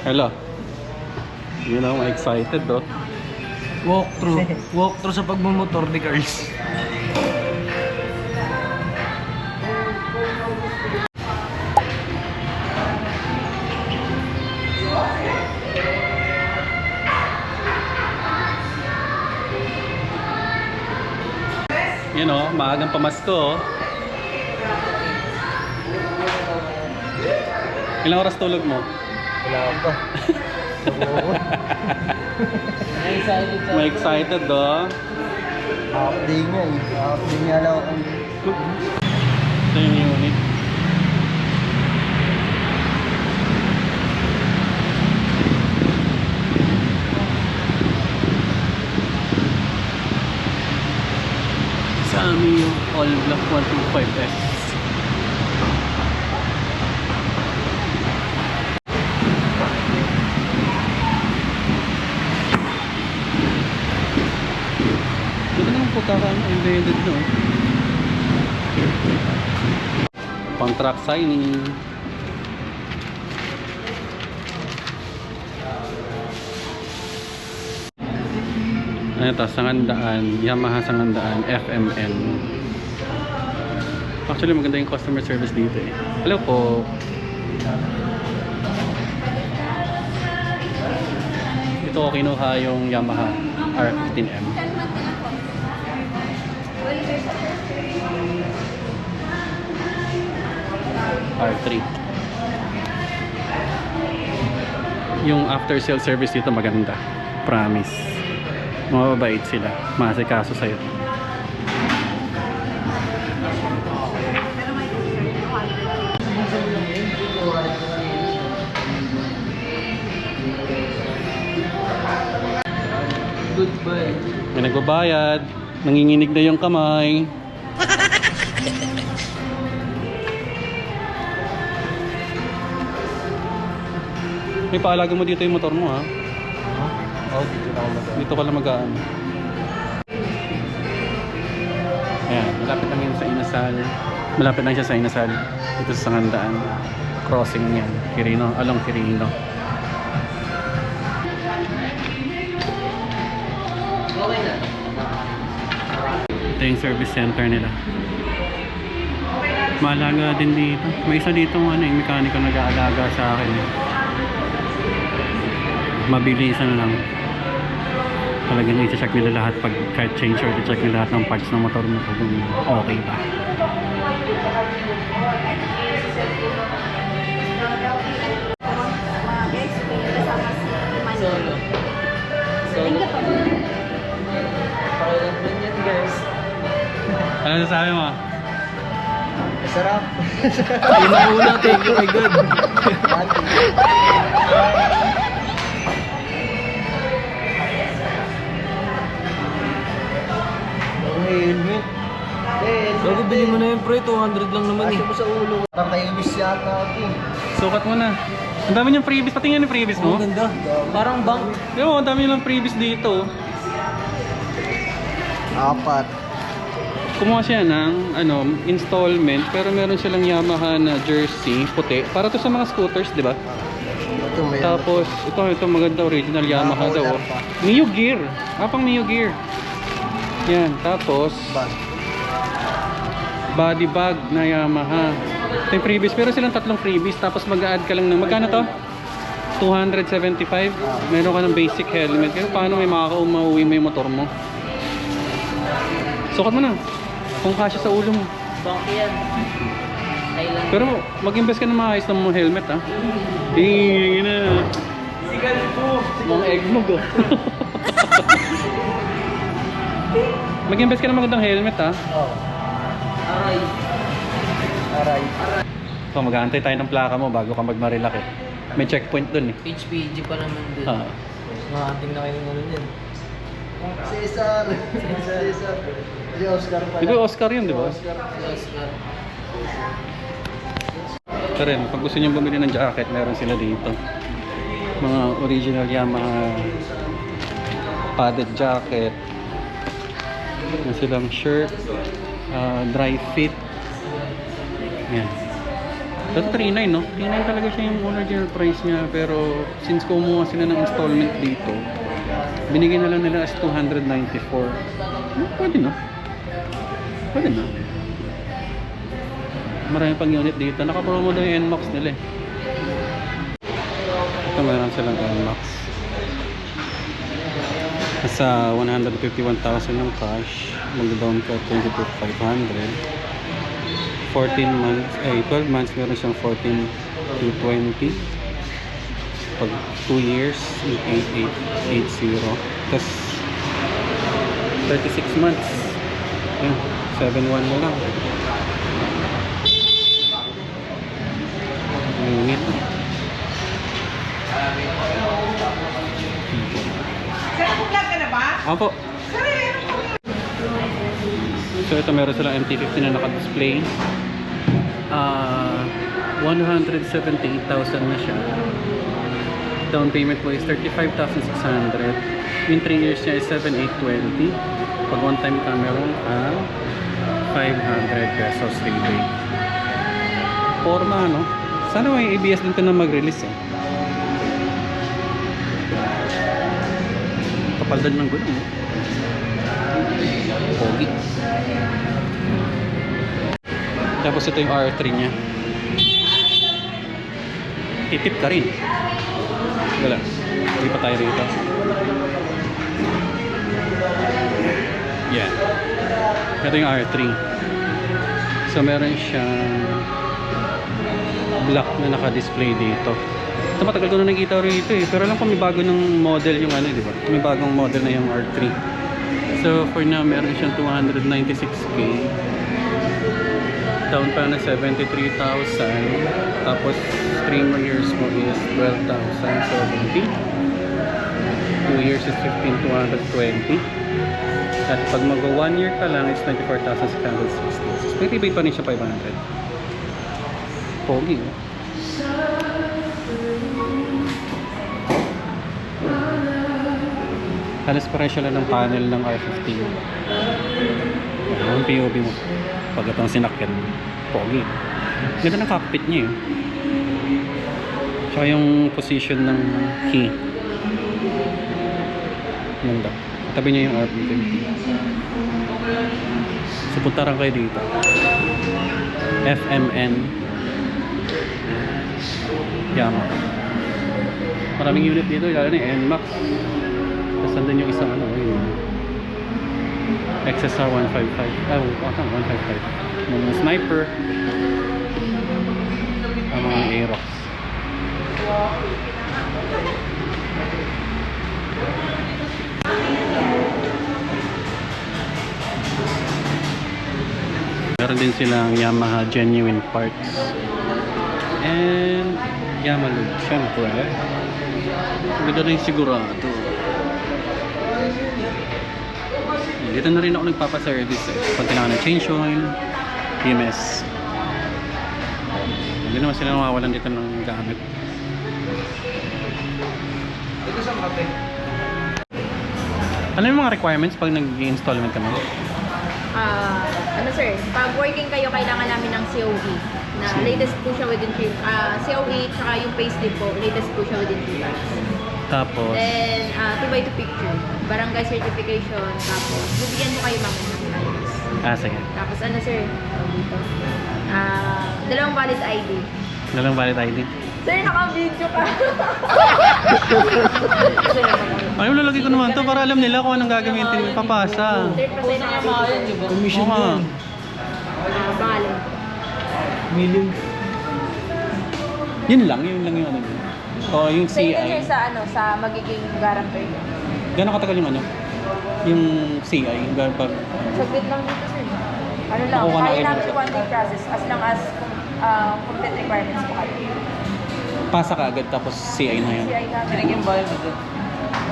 Hello. You know, I'm excited though. Walkthrough sa pagmumotor ni Carls. You know, maagang pamasko. Ilang oras tulog mo? Wala pa. May excited do. Half day nga eh. Half day nga lang ako. Ito yung unit. Sa amin yung All Black 125S. Ito naman po kaka-embedded no. Contract signing. Ito, Sangandaan, Yamaha Sangandaan, FMN. Actually, maganda yung customer service dito eh. Hello po. Ito ko kinuha yung Yamaha R15M. R3. Yung after sale service dito maganda. Promise. Mababait sila. Masikaso sa'yo. Goodbye. May nagbabayad. Nanginginig na yung kamay. May paalaga mo dito yung motor mo ha. Dito ka lang magaan. Ayan, malapit lang yun sa Inasal. Malapit lang siya sa Inasal. Dito sa Sangandaan. Crossing yan. Quirino, along Quirino. Ito yung service center nila. Maalaga din dito. May isa dito yung mekaniko nag-aalaga sa akin. Mabilisan na lang. Talagang i-check nila lahat pag kahit change or i-check nila lahat ng parts ng motor mo kung okay ba. Solo. Pakilang din yan guys. Ano nasasabi mo? Masarap. Una-una, thank you my God. Helmet. Bago bili mo na yun pre, 200 lang naman eh. Kasi mo sa ulo. Parang naiibis yata ako. Sukat mo na. Ang dami niyang freebies. Patingin yung freebies mo. Ang ganda. Parang bank. Di mo, ang dami nilang freebies dito. Apat. Kumuha siya ng installment pero meron silang Yamaha na jersey puti. Para to sa mga scooters, di ba? Ito may Tapos ito maganda original Yamaha daw. Mio Gear. Pang Mio Gear. Yan, tapos body bag na Yamaha. Ito yung freebies. Pero silang tatlong freebies. Tapos mag-add ka lang ng magkano to? 275. Meron ka ng basic helmet. Kaya paano may mauwi mo yung motor mo? Sukat mo na. Kung kasya sa ulo mo. bank yan. Thailand. Pero mag-invest ka na maayos ng mga helmet ha. Hingin na. Sigal po. Mga eggnog oh. Mag-invest ka na magandang helmet ha. Oh. Aray. Aray. So mag-aantay tayo ng plaka mo bago ka mag-Marilaki. May checkpoint dun eh. HPG pa naman dun. Nakating na kayo ng ano yan. Cesar. Cesar. Di Oscar pala. Di ba Oscar yun, di ba? Oscar. Ito rin, pag gusto nyo bumili ng jacket, meron sila dito. Mga original Yamaha padded jacket. Meron silang shirt, dry fit. Yan. Dati 3.9 no? 3.9 talaga siya yung original price niya, pero since kumuha sila ng installment dito, binigyan na lang nila as 294. Pwede na. Pwede na. Marami pang unit dito. Naka-promo daw yung NMAX nila eh. Ito meron silang NMAX. Nasa 151,000 ng cash. Mag-down ka 22,500. 14 months, 12 months meron siyang 14 to 20. Pag 2 years, 8880. Tapos 36 months. Ayun, 7.1 na lang. Unit. Sir, vlog ka na ba? Opo. Sir, So ito meron silang MT-50 na naka-display. 178,000 na siya. Down payment mo is 35,600. Yung 3 years niya is 7,820. Pag one time ka meron 500 pesos rebate. Forma no? Sana may ABS din ito na mag-release eh. Kapaldan ng gulong eh. Pogi. Tapos ito yung R3 niya. Titip ka rin. Wala. Hindi pa tayo rito. Yan. Ito yung R3. So meron siyang black na naka-display dito. Ito matagal ko na nakita rito eh. Pero alam ko may bago ng model yung ano, di ba? May bagong model na yung R3. So for now, meron siyang 296k. Down pa na 73,000. Tapos 3 more years mo is 12,070. 2 years is 15,220. At pag mag 1 year ka lang, it's 24,660. So may rebate pa rin siya 500. Pogi. Halos presyo lang ng panel ng R15. Ang POV mo. Pag itong sinakyan, pogi. Ganda ng cockpit niya eh. Tsaka yung position ng key. Ganda. Tabi niya yung R15. So punta rin kayo dito. FMN Yamaha. Maraming unit dito, lalo na yung NMAX. Tapos nandun yung isang ano, yung XSR 155. Ah, 155. Mga sniper. Ang mga Aerox. Meron din silang Yamaha genuine parts. And Yamalog, syempre. Ganda na yung sigurado. Dito na rin ako nagpapaservice eh. Pag kailangan ng change oil, PMS. Hindi naman sila mawawalan dito ng gamit. Ito sa kape. Ano yung mga requirements pag nag-installment ka mo? Ano sir, pag working kayo, kailangan namin ng COE. Na latest po siya within 3 COE, tsaka yung payslip po, latest po siya within 2 months. Tapos, Then, 2x2 picture, barangay certification, tapos bibigyan mo kayo mga ng sige. Tapos ano sir, dito, 2 valid ID. Dalang valid ID. Sir, naka-video ka. Ay, lalagay ko naman to para alam nila kung anong gagamitin papasa. Sir, pasay na kami. Di ba? Commission Oo nga. yun. Pangalan. Million. Yun lang yung ano. O, yung So, yun CI. sir sa sa magiging guarantor niya. Gano'ng katagal yung ano? Yung CI, yung pag... Saglit lang dito sir. Ano lang, Nakuha na kaya kayo namin dito. 1 day process as long as complete requirements po kayo. Pasa ka agad tapos CI na yan. CI namin. Sinigyan ba yun ito?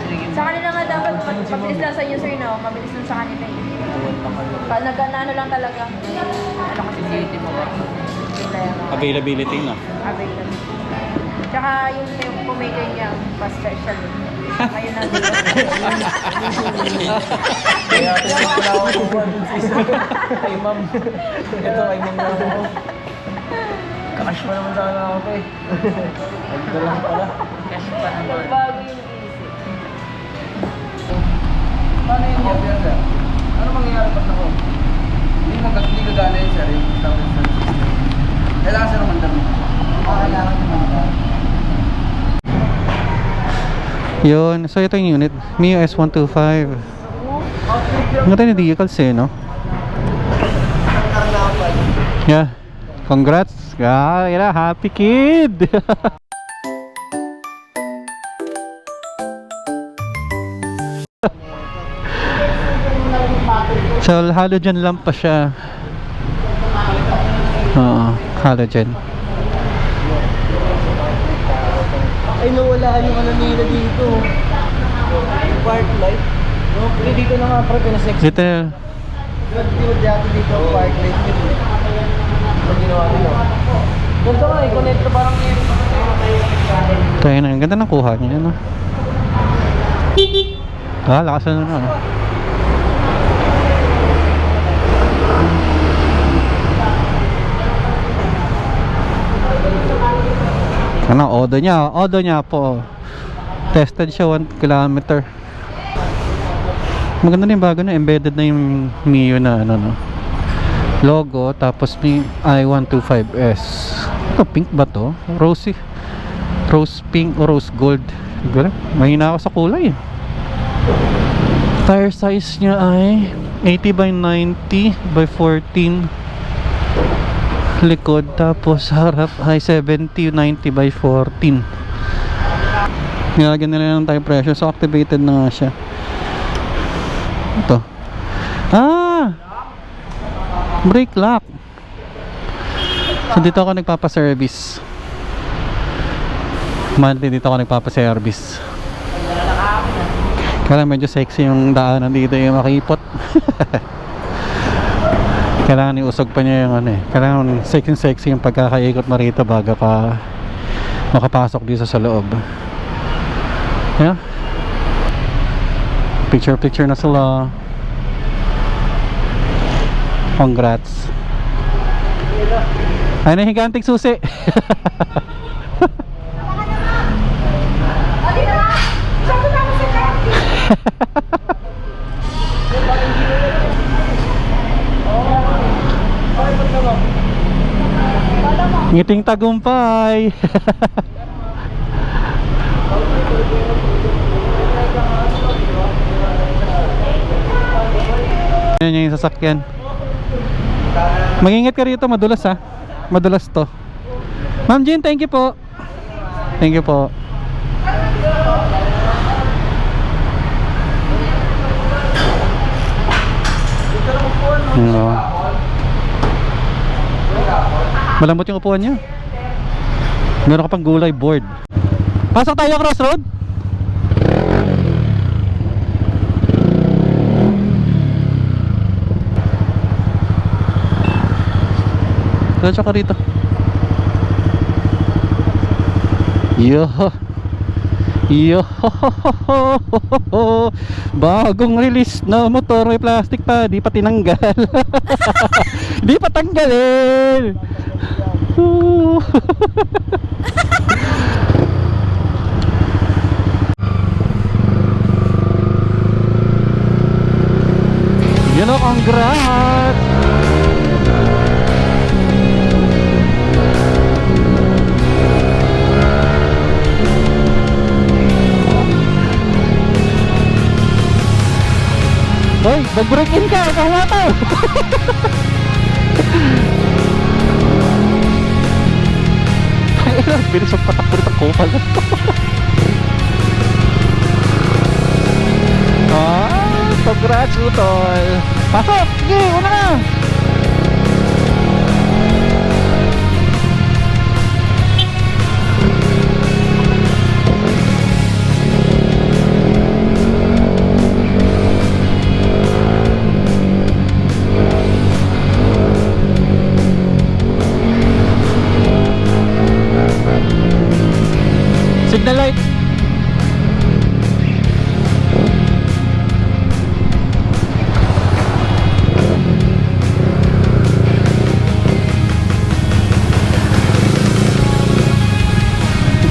Sinigyan Sa kanila nga dapat mabilis lang sa inyo sir, no? Mabilis lang sa kanila eh. buwan na kayo. Pag nag-ano lang talaga, ano kasi sir, Hindi mo ba? Availability na. available. Tsaka yung pumaker niya, pa special. Ngayon na Kaya wala ako kumuha dun sa isa. Ay ma'am. Ito ay ma'am na ako. Nagka-cash pa naman sana ako to eh. Nagda lang pala. Cash pa naman. Bago yung isip. Paano yung job yan, sir? Ano mangyayari pag ako? Hindi gagana yun, sir. Yung stop and start system. Kailangan sir naman dami. Kailangan naman dami. Yun, so ito yung unit. Mio S125. Ang ganda yung vehicles eh, no? Yeah. Congrats. Ah, yun na, happy kid. So, halogen lamp pa siya. Oo, halogen. Ay, nawala yung ano nila dito. Yung park light. No, hindi dito na nga pre, pinasex. Dito, Hindi mo dati dito ang park light nito. Ito ginawa nila. Ganda nga eh, connect to parang meron pa tayo na, ang ganda ng kuha niya, no? Ah, lakas na na. Ano, odo niya po. Tested siya 1 kilometer. Maganda na yung bago na, embedded na yung Mio na ano, no? Logo, tapos may i125S. Ito, pink ba to? Rosy. Rose pink o rose gold. Mahina ako sa kulay eh. Tire size niya ay 80 by 90 by 14. Likod, tapos harap ay 70 90 by 14. Nilagyan nila ng tire pressure, so activated na nga siya. Ito. Ah! Brake lock. So dito ako nagpapa-service. Monthly dito ako nagpapa-service. Kaya medyo sexy yung daanan dito, yung makipot. Kailangan iusog pa niya yung ano eh. Kailangan sexy yung pagkakaikot mo rito bago ka makapasok dito sa loob. Yeah. Picture na sila. Congrats. Ay, nahiganting susi. Ngiting tagumpay. Yan yung sasakyan. Mag-ingat ka rito, madulas ha. Madulas to. Ma'am Jean, thank you po. Thank you po. Malambot yung upuan niya. Meron ka pang gulay board. Pasok tayo crossroad. Diretso ka rito. Yo. Bagong release na motor, may plastic pa, di pa tinanggal. Di pa tanggalin. You know, congrats. Hoy, mag-break in ka, ikaw nga to. Bilis ang patakbo ng kupal. Ah, congrats utol. Pasok, sige, una na. Signal light.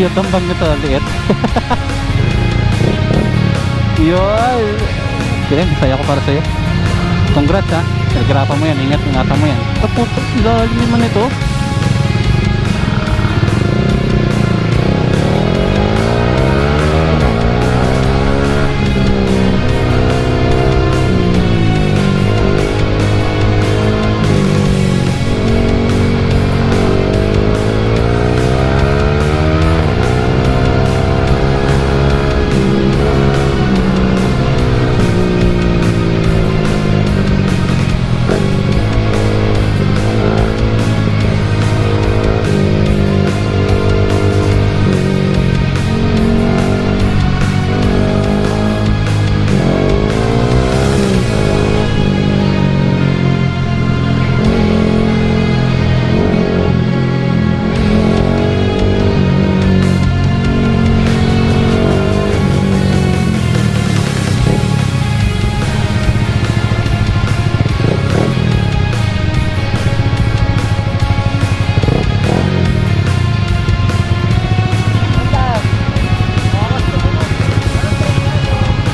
Cute ang bag nito, liit. Yun. Kaya, masaya ko para sa'yo. Congrats ha. Telegrapan mo yan, ingatan mo yan. Taputok, lalim naman ito.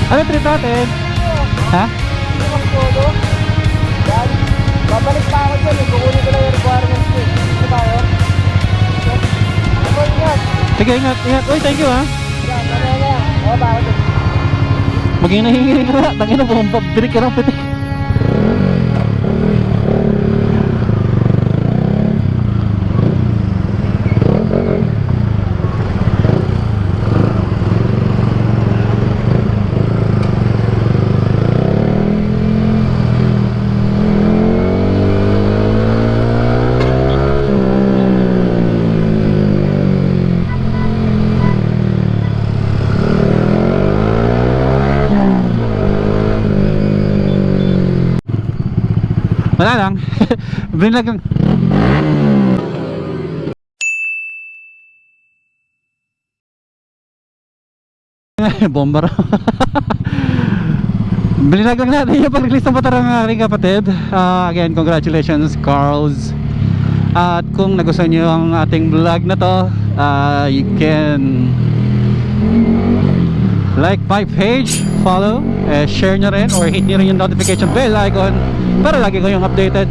Ano trip natin? Ha? Babalik pa ako dyan eh. Kukunin ko lang yung requirements ko. Ito tayo. Ako ingat. Sige, ingat, ingat. Uy, thank you ha. Yan, yan. Oo ba ako dyan? Maging nahingi ka na. Tangin na, bumabag. Pirik ka ng pitik. Wala lang. Binlag lang. Bomba raw. Binlag lang natin yung pag-release ng motor ng aking kapatid. Again, congratulations, Carls. At kung nagustuhan nyo ang ating vlog na to, you can like my page, follow, share nyo rin or hit nyo rin yung notification bell icon para lagi kayong updated